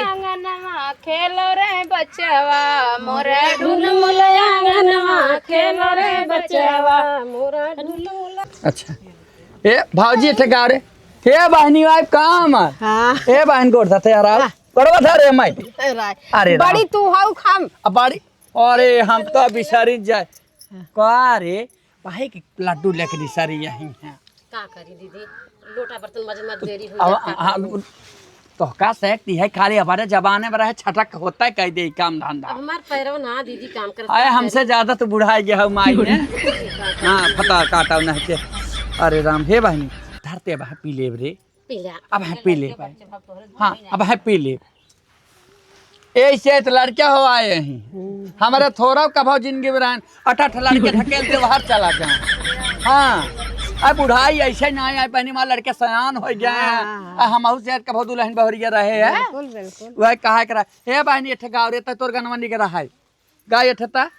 आंगनवा खेलो रे बचवा मोरा ढुलमुल आंगनवा खेलो रे बचवा मोरा ढुलमुल। अच्छा ए भाजी ठेका रे हे बहनी वाइफ काम हाँ ए बहन को उठा यार आओ करवा था रे माई अरे बड़ी तू हाउ खाम बड़ी अरे हम तो बिसारी जाए का रे भाई के लड्डू लेके बिसारी यही है का करी दीदी लोटा बर्तन मज देरी हो अब तो का सकती है खाली हमारे जमाने में रहे छटक होता है कह दे काम धंधा अब हमार पैरव ना दीदी काम कर आए हमसे ज्यादा तो बुढ़ा गया माई ने हाँ पता काटा नहीं के अरे राम हे बहनी धरते अब पी ले रे पीला अब है पी ले हाँ अब है पी ले ऐसे तो लड़का हो आए हैं हमारे थोड़ा कभाव जिंदगी में रहन 8 लड़के ढकेलते बाहर चला गए हाँ अब बुढ़ाई ऐसे ना आए पहनी माँ लड़के सयान हो गए हम से कभाव दुल्हन बहुरिया रहे है बिल्कुल बिल्कुल वह कहा करा हे बहनी एठे गाँव रे तोर गनवनी के रहा गाय एठता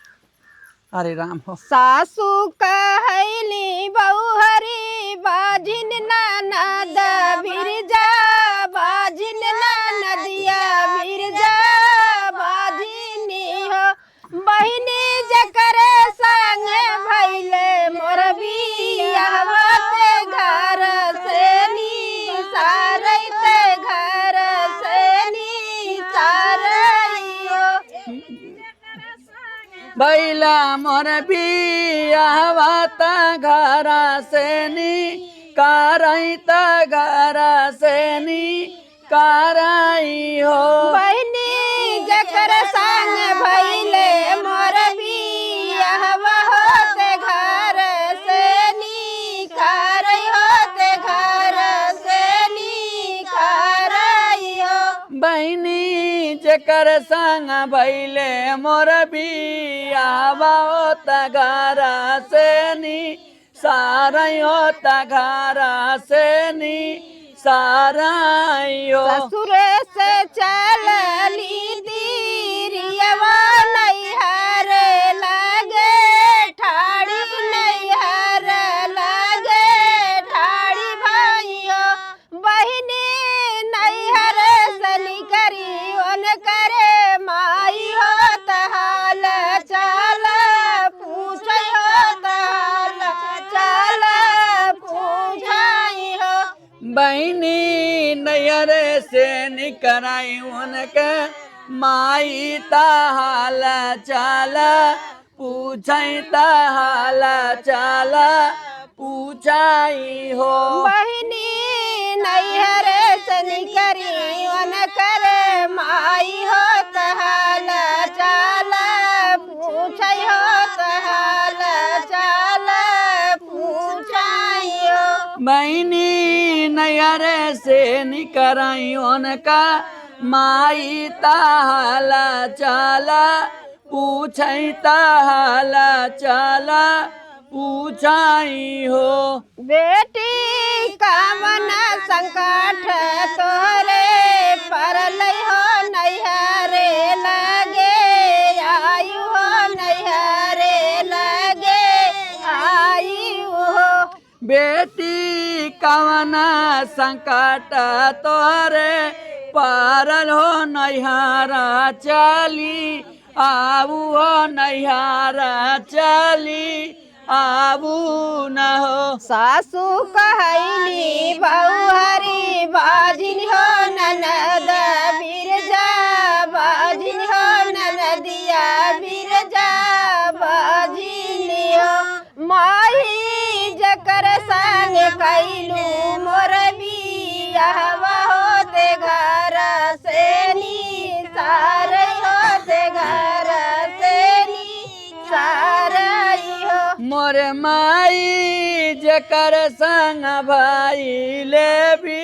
अरे राम हो सासू कहली बहुहरी बाजिन ननद बिरजा बाजिन ननदिया बिरजा बाजिनी हो बहिनी जकर संग भइले मोर बियाहते घर से नी सारैते घर से नी सारैयो बैला मोर बियाहता घरा से नी कारैता घरा से नी कराई हो बहिनी जकर संग भइले मोर बियाहवा होते घर से नी करई होते घर से नी करई हो बहनी जकर संग भैले मोर बियाहवा होता घरा से नी सारई होता घरा से नी साराई हो ससुर से चलली दीरियवा नैहर लगे ठाड़ी नैहर लगे ठाड़ी भाइयो बहिनी नैहर सनी करी ओन करे माई हो तहाल चाल पूछ हो तहाल चाल पूछाई हो बहनी नैयर से निकराई उनके माई ताहाल चाल पूछई ताहाल चाल पूछाई हो बहिनी नैहर से निकरी वन कर माई हो तहाल चाल पूछई हो तहाल चाल पूछाई हो बहनी नैयर से निकराई उनका माई ताहाल चाल पूछई ताहाल चाल पूछाई हो बेटी कामन संकट तोरे परल हो नैहरे लगे आयु हो नैहरे लगे आयु हो बेटी कवन संकट तोरे पारल हो नैहरा चली आबू हो नैहरा चली आबू न हो सासू कहली बहुहरी बाजिन हो ननद बिरजा बाजिन हो ननदिया बिरजा बाजिनी हो माही जकर संग कैलू मोर बियाहवा होते घर से नी सारई होते घर से नी सारई हो मोर माई जकर संग भाई ले भी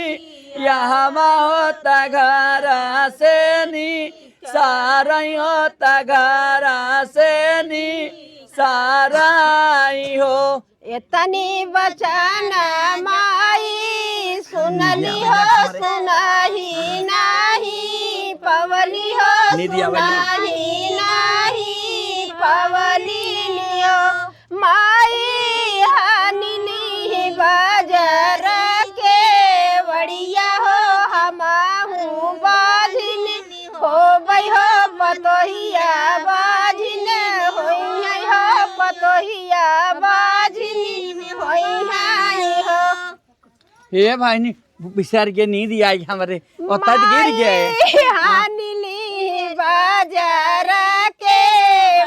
यहाँ होता घरा से नी सारई होता घरा से नी साराई हो इतनी वचन माई सुनली हो सुनही नाही पवली हो सुनही नाही पवली लियो माई हानिली बाजार के बढ़िया हो हमाहू बाजिन पतोहिया बाजिन होई है हो पतोहिया बाजिन होई है हो। ये भाई नी बिचार के नींद आई हमारे ओता गिर गए हानिली बाजार के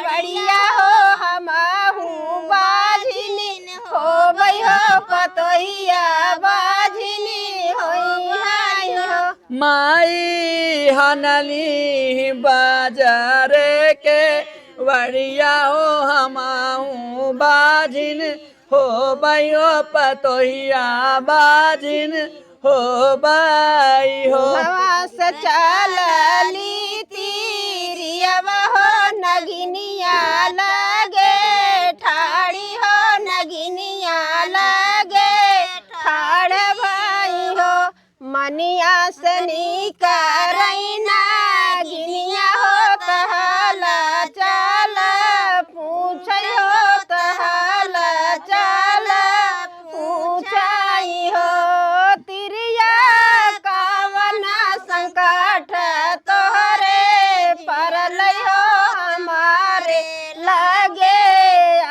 बढ़िया हो हमाहू बाजिन हो गई हो पतोहिया बाजिनी होई है हो। माई हनली बाजार के बढ़िया हो हमाऊ बाजिन हो भयो पतोहिया बाजिन हो बाई हो। भवास चलली तीरिया हो नगिनिया लगे ठाड़ी हो नगिनिया लगे ठाड़ भाई हो। मनिया सनी करैना गिनिया हो तहला चल पूछ हो तहला चल पूछाई हो। तिरिया कावन संकट तोहरे परल हो हमारे लगे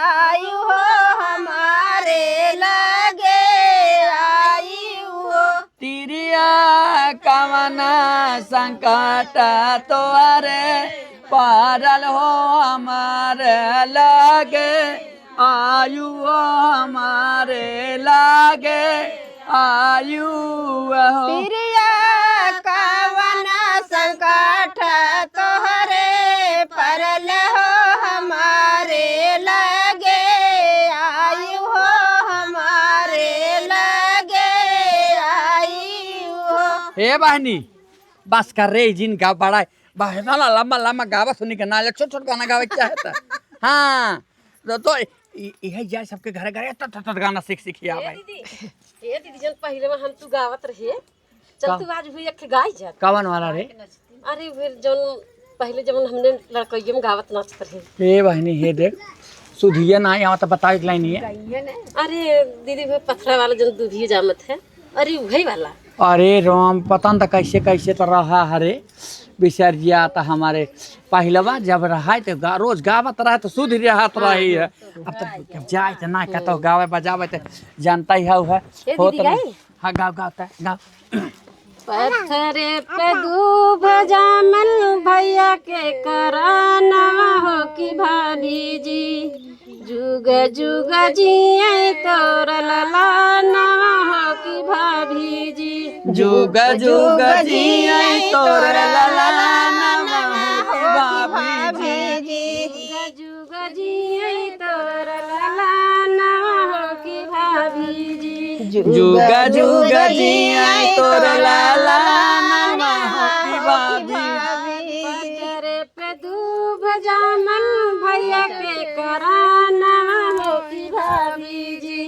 आयु हो हमारे लगे आयु हो। तिरिया कवना संकट तोरे पारल हो हमारे लगे आयु हो हमारे लगे आयु हो। तिरिया कावन संकट तोहरे परल हो हमारे लगे आयु हो हमारे लगे आयु हो। हे बहनी बस कर रे जिन गा बड़ा बहना लम्बा लम्बा गावा सुनी के नाले छोट छोट गाना गावे चाहता। हाँ तो यही जाए सबके घरे घरे तो गाना सीख सीखिया भाई। ए दीदी जन पहले में हम तू गावत रहे चल तू आज हुई एक गाय जा कवन वाला रे? अरे फिर जन पहले जब हमने लड़कइये में गावत नाचत रहे। हे बहनी हे देख सुधिया ना यहाँ तो बताओ एक लाइन है। अरे दीदी वो पथरा वाला जन दूधिए जामत है। अरे वही वाला। अरे राम पता न कैसे कैसे तो रहा हरे विसर्जिया तो हमारे पहलवा जब रहा तो रोज गावत रहा तो शुद्ध रहत रही है। अब तो जाए तो ना कहता गावे बजावे तो जानता ही है हो तो हाँ गाँव गाता है गाँव। पत्थरे पे दूब जामल भैया के कराना हो कि भाभी जी जुग जुग जिए तोर ललाना हो कि भाभी जी जुग जुग जिए तोर ललाना हो भाभी जी। जुग जुग जिए तोर ललाना हो कि भाभी जी जुग जुग जिए तोर ललाना हो भाभी। पत्थरे पे दूब जामल भैया के कराना हो कि भाभी जी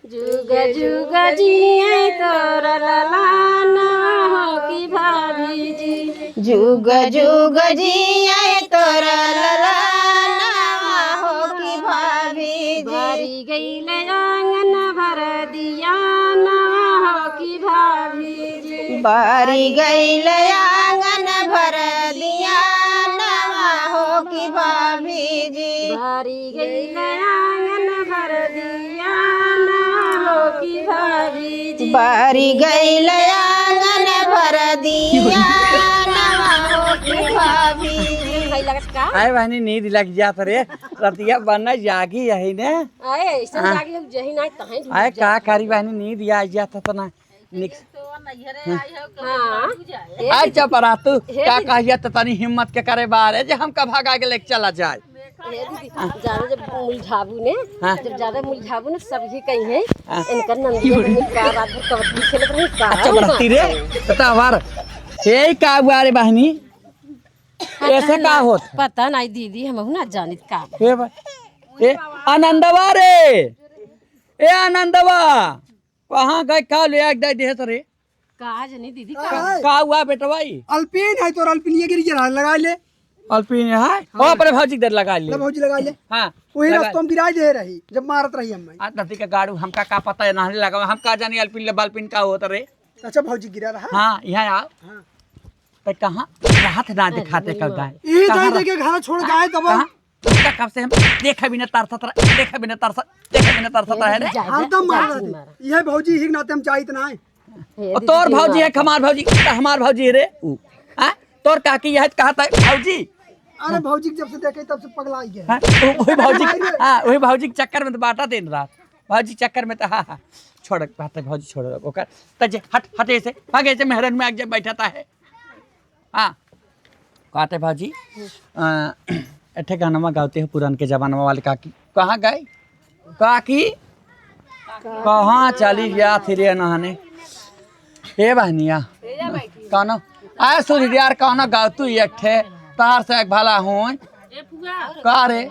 जुग जुग जिए तोर ललाना हो कि भाभी जी जुग जुग जिए तोर ललाना हो कि भाभी जी। भरी गईल आंगन भर दिया ना हो कि भाभी जी बारी गईल आंगन भर दिया नवा हो कि भाभी जी। भरी गईल आंगन भर दिया ना हो कि भाभी जी बारी गईल आंगन भर दिया नवा हो कि भाभी जी। भाई लगत का आए बहनी नींद लग जात रे रतिया बनना जागी यही ने आए ऐसा लागे हम जही नहीं तहीं आए का करी बहनी नींद आ जाता तो ना निक हां आज जब तू क्या कहिया तो तनी हिम्मत के करे बारे जे हम का भागा के लेके चला जाए। ए दीदी ज्यादा जब मुलझाबू ने हाँ। जब ज्यादा मुलझाबू ने सब ही कहीं है इनका नंदी बहनी का रात भर कबड्डी खेलत रही का अच्छा बरती रे पता वार यही का हुआ रे बहनी ऐसे का होत पता नहीं दीदी हम ना जानित का ए भाई ए आनंदवा रे ए आनंदवा कहाँ गए का ले एक दे दे रे का जनी दीदी का हुआ बेटा भाई? अल्पीन है तो अल्पीन ये गिरी जरा लगा ले अल्पीन है ओ अपने भौजी दर लगा ले भौजी लगा ले हां वही रास्तों में गिराई दे रही जब मारत रही हम आज नदी का गाड़ू हमका का पता है नहले लगा हम का जानी अल्पीन ले बालपीन का होता रे। अच्छा भौजी गिरा रहा हां यहां आओ हाँ। तो कहां हाथ ना दिखाते कब गाय यही कहाँ जाई रह- देके घर छोड़ गए तब कहाँ? उसका कब से हम देखा भी न तरसत रहा, देखा भी न तरसत रहा है रे। हम तो मार रहे ये भौजी ही नाते हम चाहिए इतना है और तोर भौजी है हमार भौजी, हमार भौजी है रे ऊ। हाँ तोर काकी है कहा था भौजी। अरे भौजी जब से देखे तब से पगला ही गए हाँ, वही भौजी, हाँ वही भौजी के चक्कर में तो बाटा दिन रात, भौजी चक्कर में तो हाँ हाँ छोड़ बात है भौजी छोड़ ओकर तजे हट हटे से भागे से मेहरन में आगे बैठाता है। हाँ कहते भौजी एठे गाना गाते हो पुरान के जमाना वाले काकी कहाँ गए काकी कहाँ चली गया थी रे नहाने हे बहनिया कौन आए सूर्य यार कौन गाँव तू एठे तार से एक भला हूँ का रे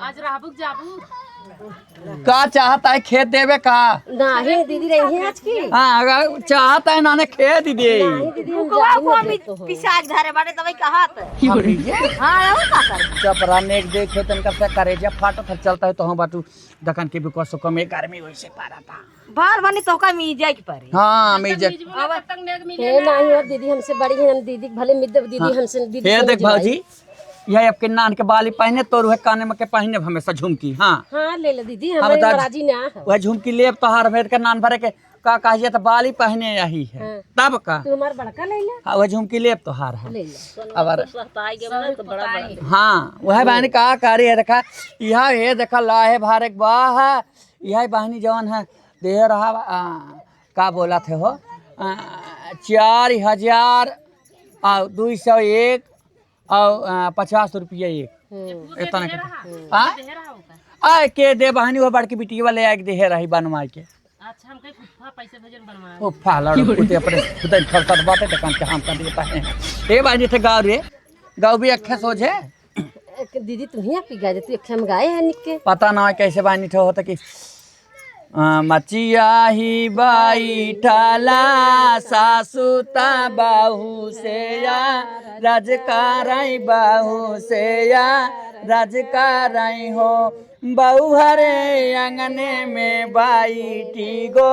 का चाहता है खेत देवे का नहीं दीदी रही है आज की हाँ अगर चाहता है नाने खेत दे दीदी हम जाए पिसाज धरे बाटे तभी कहत हां वो का कर चपरा ने एक देखे तनका से करेजा फाटा था चलता है तो हम बाटू दकन के भी कसो कम एक गर्मी वैसे पारा था बार बनी तो का मी जाए के परे हाँ मैं जे हे नहीं और दीदी हमसे बड़ी है दीदी भले मिद दीदी हमसे दीदी ये देख भाजी यह आपके नान के बाली पहने तो रुहे काने में के पहने हमेशा झुमकी हाँ हां ले ले दीदी हाँ, हमारे बता- राजी ना है वह झुमकी लेब तो हर भेद के नान भरे के का कहिए तो बाली पहने यही है हाँ। तब का तू हमार बड़का ले ले हाँ वह झुमकी लेब तो हार है ले ले अब सताई गए तो बड़ा बड़ा हाँ वह बहनी कहा कार्य है देखा यह ये देखा लाहे भारत वाह यह बहनी जवन है दे रहा का बोला थे हो 4,000 और 201 और 50 रुपया एक इतना आए के दे बहनी वो बड़की बिटिया वाले आके दे रही बनवाई के अच्छा हम कहीं फुफा पैसे भेजन बनवा ओ फाला कुते अपने खुद खर्चा बाटे दुकान के हम कर देता है ए बहनी थे गाँव रे गाँव भी अखे सोझे दीदी तू ही पी गए तू अखे में गाय है निके पता ना कैसे बहनी थे होता कि मचिया ही बाई ठाला सासुता बाहू से या राजकाराई बाहू से या राजकाराई हो बहु हरे अंगने में बाई टीगो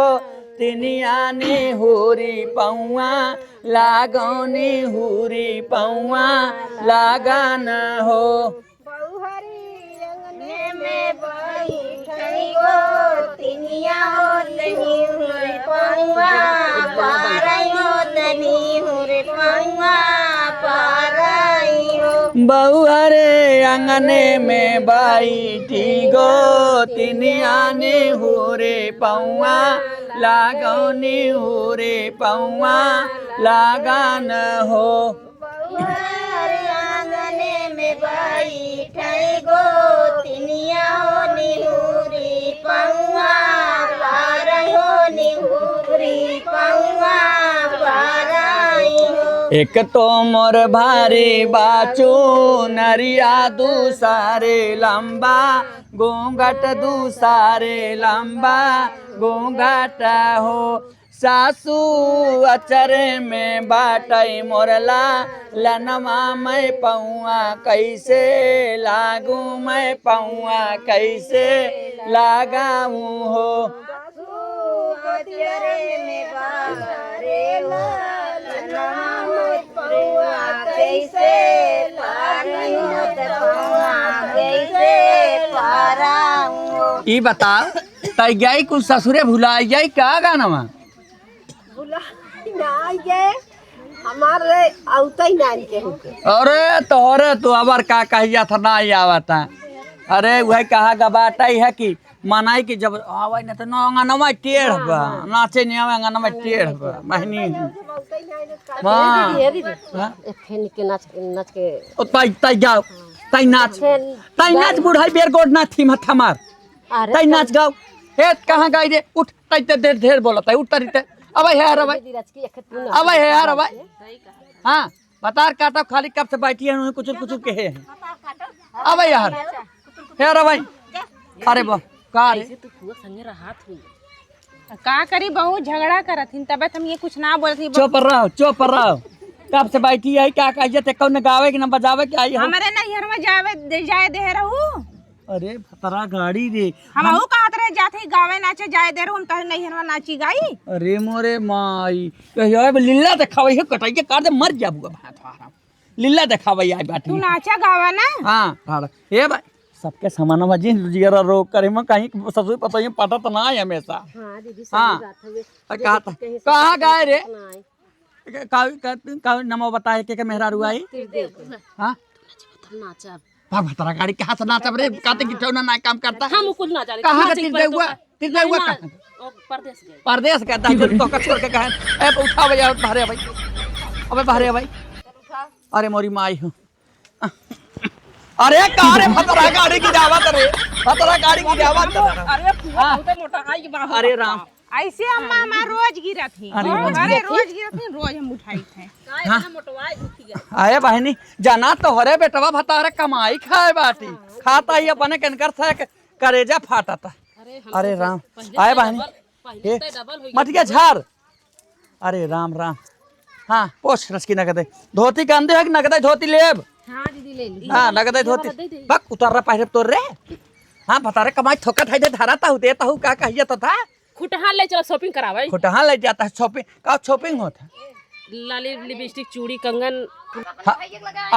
तिनियानी हुरी पौआ लागौनी हुरी पौआ लगान हो बहुअरे अंगने में बैठी गो तिनियाने हुरे पौआ लागौनी हुरे पौआ लगान हो आंगने में बैठे गो तिनिया हो निहुरी पौआ पारई हो निहुरी पौआ पारई हो एक तो मोर भारी बाचू नरिया दूसारे लंबा घूंघट दूसारे लंबा घूंघट हो सासू अचरे में बाटई मोरला लनमा मैं पौआ कैसे लागू मैं पौआ कैसे लगाऊं हो ई बताओ तई गई कुछ ससुरे भुलाई जाई क्या गाना में हमारे औता ही नान के होके अरे तोहरे तो अबर का कहिया था ना ही आवता अरे वह कहा गबाटा ही है कि मनाई कि जब आवे न तो अंगनमा टेढ़ बा नाचे नहीं आवे अंगनमा टेढ़ बा बहनी दीदी दीदी फेन के नाच नाच के ओ तई जाओ तई नाच बुढ़ाई बेर गोड ना थी मत हमार तई नाच गाओ हे कहां गई रे उठ तई ते देर ढेर बोलता है उठ तरी ते अब है यार अब है यार अब हां बता काटा खाली कब से बैठी है कुछ कुछ के है अब यार यार भाई अरे बा का रे तू पुआ संगे रहत हुई का करी बहुत झगड़ा करथिन तबे हम ये कुछ ना बोलती चुप रहो कब से बैठी है क्या कहिए ते कौन गावे कि ना बजावे के आई हम हमरे नैहर में जाए दे रहू अरे फतरा गाड़ी रे हमहू कहत रहे जाथे गावे नाचे जाए दे रहू हम तह नैहर में नाची गाई अरे मोरे माई कहियो लिल्ला ते खावे कटाइए काट दे मर जाबू भात लीला दिखावे आई बाटी तू नाचा गावा ना हाँ ये भाई सबके समान बाजी जिगरा रोक करे में कहीं ससुर पता ही पता तो ना है हमेशा हाँ दीदी हाँ कहाँ गए रे का नमो बताए के मेहरारू आई हाँ नाचा भाग भतरा गाड़ी कहाँ से नाचा रे कहते कि ठौना ना काम करता हम कुछ ना जाने कहाँ का तिरदे हुआ परदेश गए परदेश कहता है तो छोड़ के कहे ए उठा भैया बाहर भाई अबे बाहर भाई अरे मोरी माई हूँ अरे कार भतरा गाड़ी की दावत रे भतरा गाड़ी की दावत अरे राम ऐसे अम्मा हमार रोज गिरा थी अरे रोज गिरा थी रोज हम उठाई थे आए बहनी जाना तो हरे बेटवा भतारे कमाई खाए बाटी खाता ही अपने कनकर से करेजा फाटा था अरे राम आए बहनी मत गया झार अरे राम राम हाँ पोछ रसकी नगद धोती का अंधे है नगद धोती लेब हाँ दीदी ले ली हाँ नगद धोती बक उतर रहा पहले तो रे हाँ बता रहे कमाई थोका था धारा था देता हूँ का कहिए तो था खुटहा ले चलो शॉपिंग करावे खुटहा ले जाता है शॉपिंग का शॉपिंग होता लाली लिपस्टिक चूड़ी कंगन हाँ,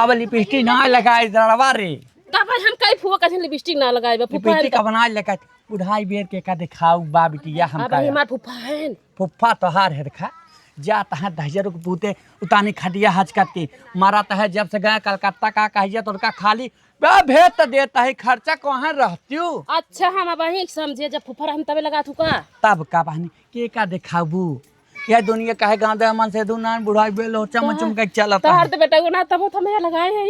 अब लिपस्टिक ना लगाए जड़वा रे तब हम कई फुआ कैसे लिपस्टिक ना लगाए लिपस्टिक का बना लगाए बुढ़ाई बेर के का दिखाऊ बा बिटिया हम का हमार फुफा है फुफ्फा तो हार है देखा जाता है दहजर को पूते उतानी खटिया हज करती माराता है जब से गए कलकत्ता का कहिए तो उनका खाली भेज तो देता है खर्चा कहाँ रहती हूँ अच्छा हम वही समझे जब फुफा हम तबे लगा तू का तब का बहनी के का दिखाबू यह दुनिया का है गांव मन से दूना बुढ़ाई बेल हो चमचम के चलता है तो बेटा को ना तब तो मैं लगाए है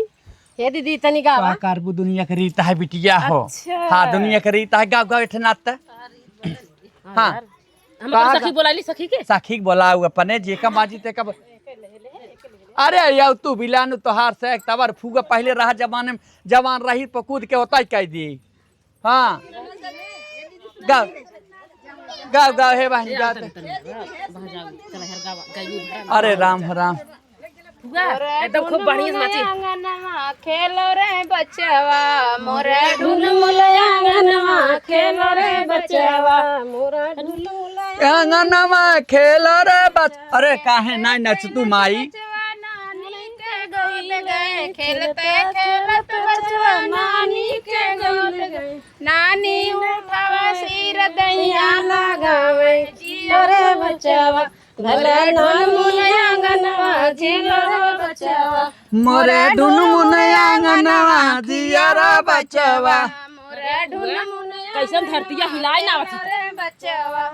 हे दीदी तनी गावा कारबू दुनिया का रीता है बिटिया हो हाँ दुनिया का रीता है गाँव गाँव इठनाता हाँ हम सखी बोलाली सखी के सखी बोला अपने जे का बाजी ते का अरे यार तू बिलानु तोहार से एक तबर फूगा पहले रहा जमाने में जवान रही पकूद के होता ही कह दी हाँ गाँव गाँव गाँव है बहनी अरे राम राम एकदम खूब बढ़िया नाची आंगनवा खेलो रे बचवा मोरे ढुलमुल आंगनवा खेलो रे बचवा मोरा ढुलमुल आंगनवा खेलो रे बच अरे काहे ना नच तू माई खेलते खेलत बचवा नानी के गौल गए नानी उठावा सिर दैया लगावे रे बचवा भले ढुलमुल आंगनवा खेलो रे बचवा मोरे ढुलमुल आंगनवा दिया रे बचवा मोरे ढुलमुल कैसन धरतिया हिलाई ना रे बचवा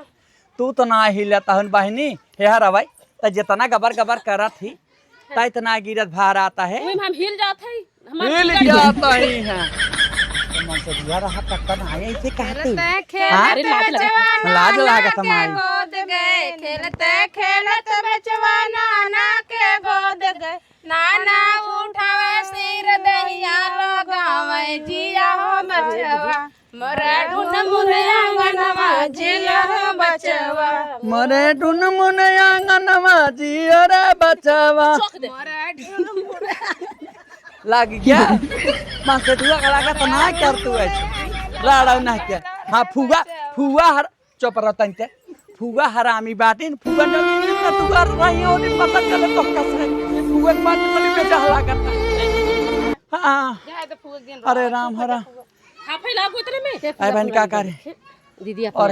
तू तो ना हिलता हन बहनी हे हरा भाई त जितना गबर गबर करत ही त इतना गिरत भार आता है हम हिल जाते हैं हिल जाता ही है मन से दिया रहा तक ना आया इसे कहते खेलते लाज लागत माई गोद गए खेलते खेलत बचवा नाना के गोद गए नाना उठावे सिर दैया लगावे जिया हो बचवा मोरे ढुलमुल आंगनवा जिया हो बचवा मोरे ढुलमुल आंगनवा जिया रे बचवा मोरे ढुलमुल लग गया मां से दुआ का लगा तो ना कर तू ऐसे लाड़ा ना क्या हां फुगा फुगा हर चुप रहतन ते फुगा हरामी बाटिन फुगा न तू कर रही हो नहीं पता चले तो कैसे फुगा बात चली में जहला करता हां अरे राम हरा हाफे लागो इतने में आई बहन का करे दीदी और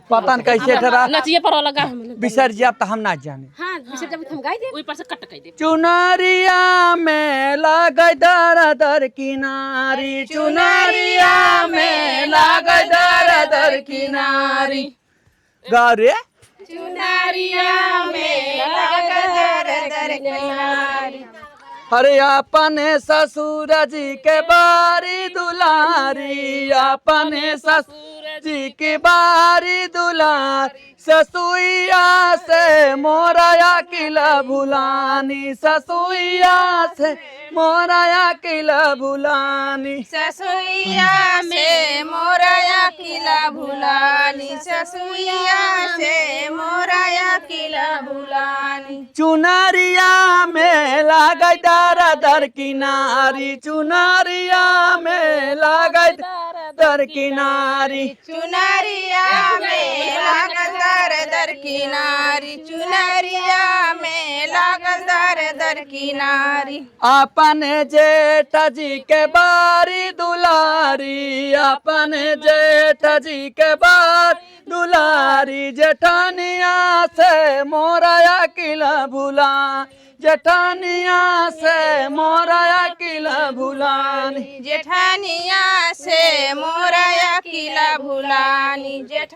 पता न कैसे ठहरा नचिए पर लगा हम बिसर जाब तो हम ना जाने हां बिसर जब हम गाई दे ओई पर से कट कई दे चुनरिया में लागै दर दर किनारी चुनरिया में लागै दर दर किनारी गारे चुनरिया में लगा दर दर किनारी अरे अपने ससुर जी के बारी दुलारी अपने ससुर जी के बारी दुलार ससुइया से मोराया किला भुलानी ससुइया से मोराया किला भुलानी ससुइया से मोराया किला भुलानी ससुइया से मोराया किला भुलानी चुनरिया में लागै दर दर किनारी चुनरिया में लागै दर किनारी चुनरिया में लागल दर दर किनारी चुनरिया में लागल दर दर किनारी अपन जेठ जी के बारी दुलारी अपन जेठ जी के बारी दुलारी जेठानिया से मोरा किला भूला जेठानिया से मोरा किला भूलानी जेठानिया से मोरा किला भुलानी जेठ